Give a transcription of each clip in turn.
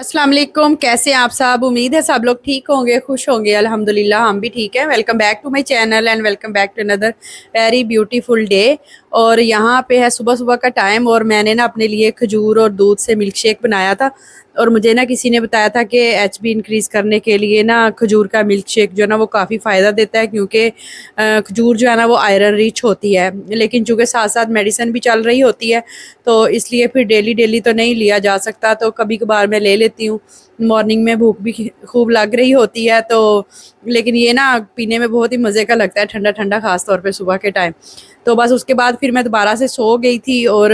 अस्सलाम वालेकुम। कैसे हैं आप सब? उम्मीद है सब लोग ठीक होंगे, खुश होंगे। अल्हम्दुलिल्लाह हम भी ठीक हैं। Welcome back to my channel and welcome back to another very beautiful day. और यहाँ पे है सुबह सुबह का टाइम और मैंने ना अपने लिए खजूर और दूध से मिल्क शेक बनाया था। और मुझे ना किसी ने बताया था कि एचबी इंक्रीज़ करने के लिए ना खजूर का मिल्क शेक जो है ना वो काफ़ी फ़ायदा देता है, क्योंकि खजूर जो है ना वो आयरन रिच होती है। लेकिन चूँकि साथ साथ मेडिसिन भी चल रही होती है तो इसलिए फिर डेली डेली तो नहीं लिया जा सकता, तो कभी कभार मैं ले लेती हूँ। मॉर्निंग में भूख भी खूब लग रही होती है तो, लेकिन ये ना पीने में बहुत ही मज़े का लगता है, ठंडा ठंडा खास तौर पे सुबह के टाइम। तो बस उसके बाद फिर मैं दोबारा से सो गई थी और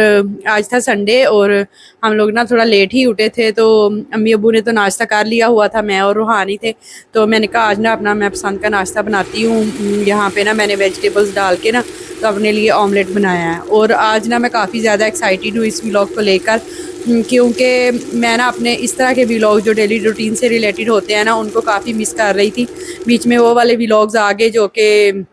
आज था संडे और हम लोग ना थोड़ा लेट ही उठे थे, तो अम्मी अब्बू ने तो नाश्ता कर लिया हुआ था, मैं और रूहानी थे। तो मैंने कहा आज ना अपना मैं पसंद का नाश्ता बनाती हूँ। यहाँ पे ना मैंने वेजिटेबल्स डाल के ना तो अपने लिए ऑमलेट बनाया है। और आज ना मैं काफ़ी ज़्यादा एक्साइटेड हूँ इस व्लॉग को लेकर, क्योंकि मैं ना अपने इस तरह के व्लॉग जो डेली रूटीन से रिलेटेड होते हैं ना उनको काफ़ी मिस कर रही थी। बीच में वो वाले व्लॉग्स आ गए जो कि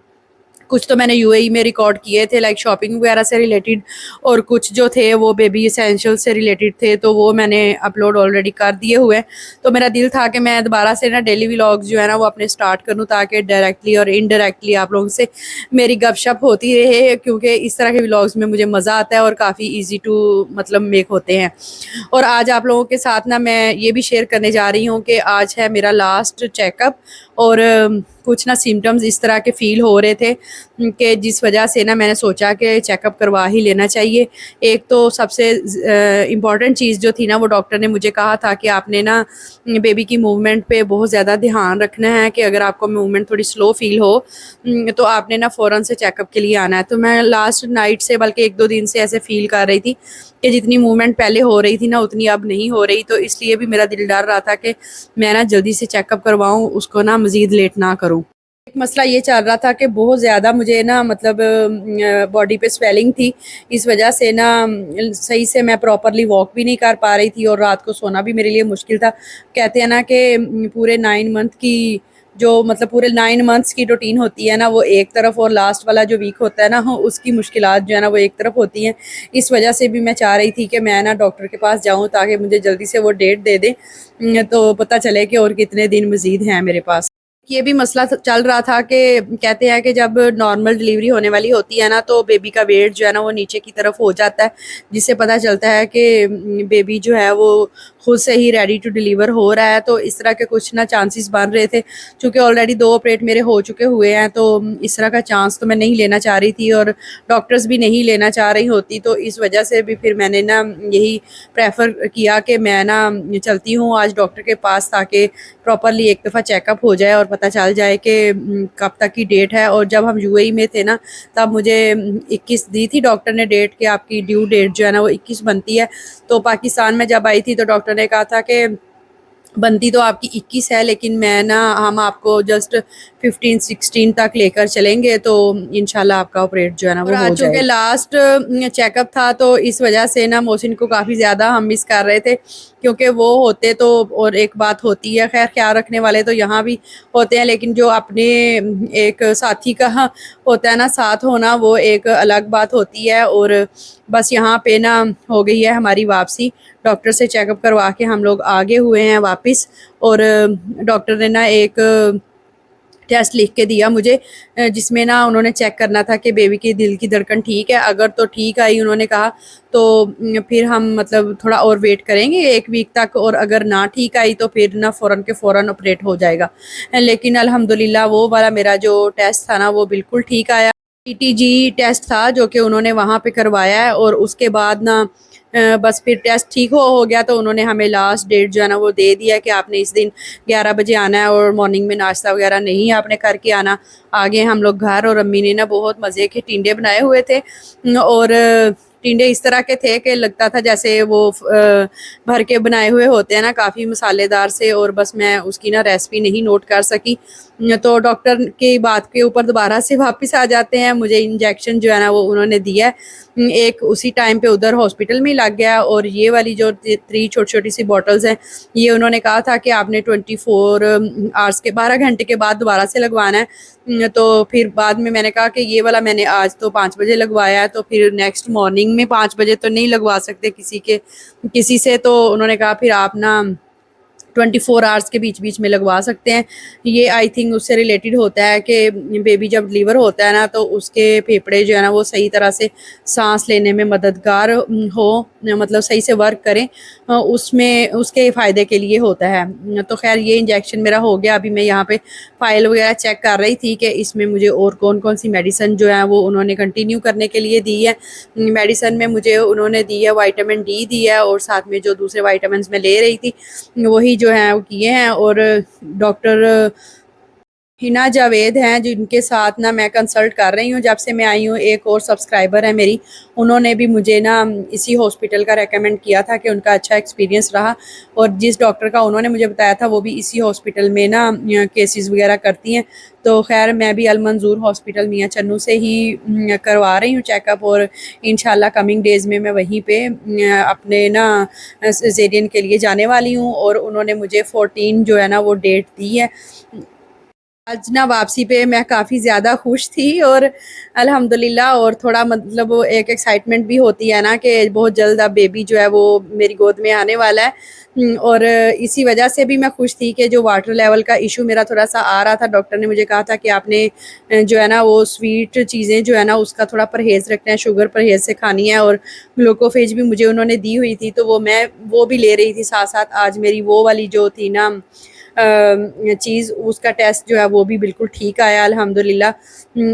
कुछ तो मैंने यूएई में रिकॉर्ड किए थे, लाइक शॉपिंग वगैरह से रिलेटेड, और कुछ जो थे वो बेबी एसेंशियल से रिलेटेड थे, तो वो मैंने अपलोड ऑलरेडी कर दिए हुए हैं। तो मेरा दिल था कि मैं दोबारा से ना डेली व्लॉग्स जो है ना वो अपने स्टार्ट करूं, ताकि डायरेक्टली और इनडायरेक्टली आप लोगों से मेरी गपशप होती रहे, क्योंकि इस तरह के व्लॉग्स में मुझे मज़ा आता है और काफ़ी ईजी टू मतलब मेक होते हैं। और आज आप लोगों के साथ ना मैं ये भी शेयर करने जा रही हूँ कि आज है मेरा लास्ट चेकअप। और कुछ ना सिम्टम्स इस तरह के फ़ील हो रहे थे कि जिस वजह से ना मैंने सोचा कि चेकअप करवा ही लेना चाहिए। एक तो सबसे इम्पॉर्टेंट चीज़ जो थी ना वो डॉक्टर ने मुझे कहा था कि आपने ना बेबी की मूवमेंट पे बहुत ज़्यादा ध्यान रखना है, कि अगर आपको मूवमेंट थोड़ी स्लो फील हो तो आपने ना फ़ौरन से चेकअप के लिए आना है। तो मैं लास्ट नाइट से बल्कि 1-2 दिन से ऐसे फ़ील कर रही थी कि जितनी मूवमेंट पहले हो रही थी ना उतनी अब नहीं हो रही, तो इसलिए भी मेरा दिल डर रहा था कि मैं ना जल्दी से चेकअप करवाऊँ, उसको ना मज़ीद लेट ना करूँ। एक मसला ये चल रहा था कि बहुत ज़्यादा मुझे ना मतलब बॉडी पे स्वेलिंग थी, इस वजह से ना सही से मैं प्रॉपरली वॉक भी नहीं कर पा रही थी और रात को सोना भी मेरे लिए मुश्किल था। कहते हैं ना कि पूरे 9 मंथ की जो मतलब पूरे 9 मंथ्स की रूटीन होती है ना वो एक तरफ, और लास्ट वाला जो वीक होता है ना उसकी मुश्किलात जो है ना वो एक तरफ होती हैं। इस वजह से भी मैं चाह रही थी कि मैं ना डॉक्टर के पास जाऊँ ताकि मुझे जल्दी से वो डेट दे दें, तो पता चले कि और कितने दिन मज़ीद हैं मेरे पास। ये भी मसला चल रहा था कि कहते हैं कि जब नॉर्मल डिलीवरी होने वाली होती है ना तो बेबी का वेट जो है ना वो नीचे की तरफ हो जाता है, जिससे पता चलता है कि बेबी जो है वो खुद से ही रेडी टू डिलीवर हो रहा है। तो इस तरह के कुछ ना चांसेस बन रहे थे, क्योंकि ऑलरेडी 2 ऑपरेट मेरे हो चुके हुए हैं, तो इस तरह का चांस तो मैं नहीं लेना चाह रही थी और डॉक्टर्स भी नहीं लेना चाह रही होती। तो इस वजह से भी फिर मैंने ना यही प्रेफर किया कि मैं ना चलती हूँ आज डॉक्टर के पास, ताकि प्रॉपरली एक दफ़ा चेकअप हो जाए और पता चल जाए कि कब तक की डेट है। और जब हम यूएई में थे ना तब मुझे 21 दी थी डॉक्टर ने डेट, कि आपकी ड्यू डेट जो है ना वो 21 बनती है। तो पाकिस्तान में जब आई थी तो डॉक्टर ने कहा था कि बनती तो आपकी 21 है, लेकिन मैं ना हम आपको जस्ट 15-16 तक लेकर चलेंगे, तो इंशाल्लाह आपका ऑपरेट जो है ना वो हो जाएगा। और आज चूँकि लास्ट चेकअप था तो इस वजह से ना मोहसिन को काफ़ी ज़्यादा हम मिस कर रहे थे, क्योंकि वो होते तो और एक बात होती है, खैर ख्याल रखने वाले तो यहाँ भी होते हैं, लेकिन जो अपने एक साथी का होता है ना साथ होना, वो एक अलग बात होती है। और बस यहाँ पे ना हो गई है हमारी वापसी, डॉक्टर से चेकअप करवा के हम लोग आगे हुए हैं वापस। और डॉक्टर ने ना एक टेस्ट लिख के दिया मुझे, जिसमें ना उन्होंने चेक करना था कि बेबी की दिल की धड़कन ठीक है। अगर तो ठीक आई उन्होंने कहा तो फिर हम मतलब थोड़ा और वेट करेंगे 1 वीक तक, और अगर ना ठीक आई तो फिर ना फ़ौरन के फ़ौरन ऑपरेट हो जाएगा। लेकिन अल्हम्दुलिल्लाह वो वाला मेरा जो टेस्ट था ना वो बिल्कुल ठीक आया। पीटीजी टेस्ट था जो कि उन्होंने वहाँ पे करवाया है, और उसके बाद ना बस फिर टेस्ट ठीक हो गया तो उन्होंने हमें लास्ट डेट जो है ना वो दे दिया कि आपने इस दिन 11 बजे आना है और मॉर्निंग में नाश्ता वगैरह नहीं आपने करके आना। आगे हम लोग घर, और अम्मी ने ना बहुत मज़े के टिंडे बनाए हुए थे, और टिंडे इस तरह के थे कि लगता था जैसे वो भर के बनाए हुए होते हैं ना, काफ़ी मसालेदार से, और बस मैं उसकी ना रेसिपी नहीं नोट कर सकी। तो डॉक्टर की बात के ऊपर दोबारा से वापस आ जाते हैं। मुझे इंजेक्शन जो है ना वो उन्होंने दिया है, एक उसी टाइम पे उधर हॉस्पिटल में ही लग गया। और ये वाली जो 3 छोटी छोटी सी बॉटल्स हैं, ये उन्होंने कहा था कि आपने 24 आवर्स के 12 घंटे के बाद दोबारा से लगवाना है। तो फिर बाद में मैंने कहा कि ये वाला मैंने आज तो 5 बजे लगवाया है, तो फिर नेक्स्ट मॉर्निंग में 5 बजे तो नहीं लगवा सकते किसी से। तो उन्होंने कहा फिर आप ना 24 आवर्स के बीच बीच में लगवा सकते हैं। ये आई थिंक उससे रिलेटेड होता है कि बेबी जब डिलीवर होता है ना तो उसके फेफड़े जो है ना वो सही तरह से सांस लेने में मददगार हो, मतलब सही से वर्क करें, उसमें उसके फ़ायदे के लिए होता है। तो खैर ये इंजेक्शन मेरा हो गया। अभी मैं यहाँ पे फ़ाइल वगैरह चेक कर रही थी कि इसमें मुझे और कौन कौन सी मेडिसिन जो है वो उन्होंने कंटिन्यू करने के लिए दी है। मेडिसिन में मुझे उन्होंने दी है विटामिन डी दी है, और साथ में जो दूसरे विटामिन मैं ले रही थी वही जो हैं वो किए हैं। और डॉक्टर हिना जावेद हैं जिनके साथ ना मैं कंसल्ट कर रही हूँ जब से मैं आई हूँ। एक और सब्सक्राइबर है मेरी, उन्होंने भी मुझे ना इसी हॉस्पिटल का रेकमेंड किया था कि उनका अच्छा एक्सपीरियंस रहा, और जिस डॉक्टर का उन्होंने मुझे बताया था वो भी इसी हॉस्पिटल में ना केसेस वगैरह करती हैं। तो खैर मैं भी अलमंजूर हॉस्पिटल मियाँ चन्नू से ही करवा रही हूँ चेकअप, और इंशाल्लाह कमिंग डेज़ में मैं वहीं पे अपने ना सिजेरियन के लिए जाने वाली हूँ। और उन्होंने मुझे 14 जो है ना वो डेट दी है। आज ना वापसी पे मैं काफ़ी ज़्यादा खुश थी, और अल्हम्दुलिल्लाह, और थोड़ा मतलब वो एक एक्साइटमेंट भी होती है ना कि बहुत जल्द अब बेबी जो है वो मेरी गोद में आने वाला है। और इसी वजह से भी मैं खुश थी कि जो वाटर लेवल का इशू मेरा थोड़ा सा आ रहा था, डॉक्टर ने मुझे कहा था कि आपने जो है ना वो स्वीट चीज़ें जो है ना उसका थोड़ा परहेज़ रखना है, शुगर परहेज़ से खानी है, और ग्लूकोफेज भी मुझे उन्होंने दी हुई थी तो वो मैं वो भी ले रही थी साथ साथ। आज मेरी वो वाली जो थी ना चीज़, उसका टेस्ट जो है वो भी बिल्कुल ठीक आया अल्हम्दुलिल्लाह।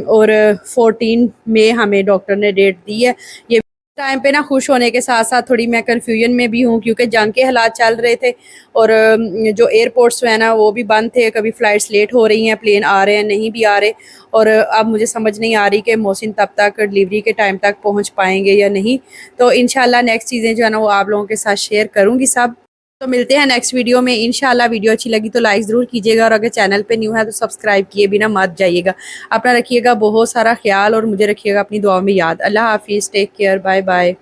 और 14 में हमें डॉक्टर ने डेट दी है। ये टाइम पे ना खुश होने के साथ साथ थोड़ी मैं कन्फ्यूजन में भी हूँ, क्योंकि जंग के हालात चल रहे थे, और जो एयरपोर्ट्स हैं ना वो भी बंद थे, कभी फ़्लाइट्स लेट हो रही हैं, प्लेन आ रहे हैं नहीं भी आ रहे, और अब मुझे समझ नहीं आ रही कि मोहसिन तब तक डिलीवरी के टाइम तक पहुँच पाएंगे या नहीं। तो इंशाल्लाह नेक्स्ट चीज़ें जो है ना वो आप लोगों के साथ शेयर करूँगी सब। तो मिलते हैं नेक्स्ट वीडियो में इंशाल्लाह। वीडियो अच्छी लगी तो लाइक ज़रूर कीजिएगा, और अगर चैनल पे न्यू है तो सब्सक्राइब किए बिना मत जाइएगा। अपना रखिएगा बहुत सारा ख्याल, और मुझे रखिएगा अपनी दुआ में याद। अल्लाह हाफिज़, टेक केयर, बाय बाय।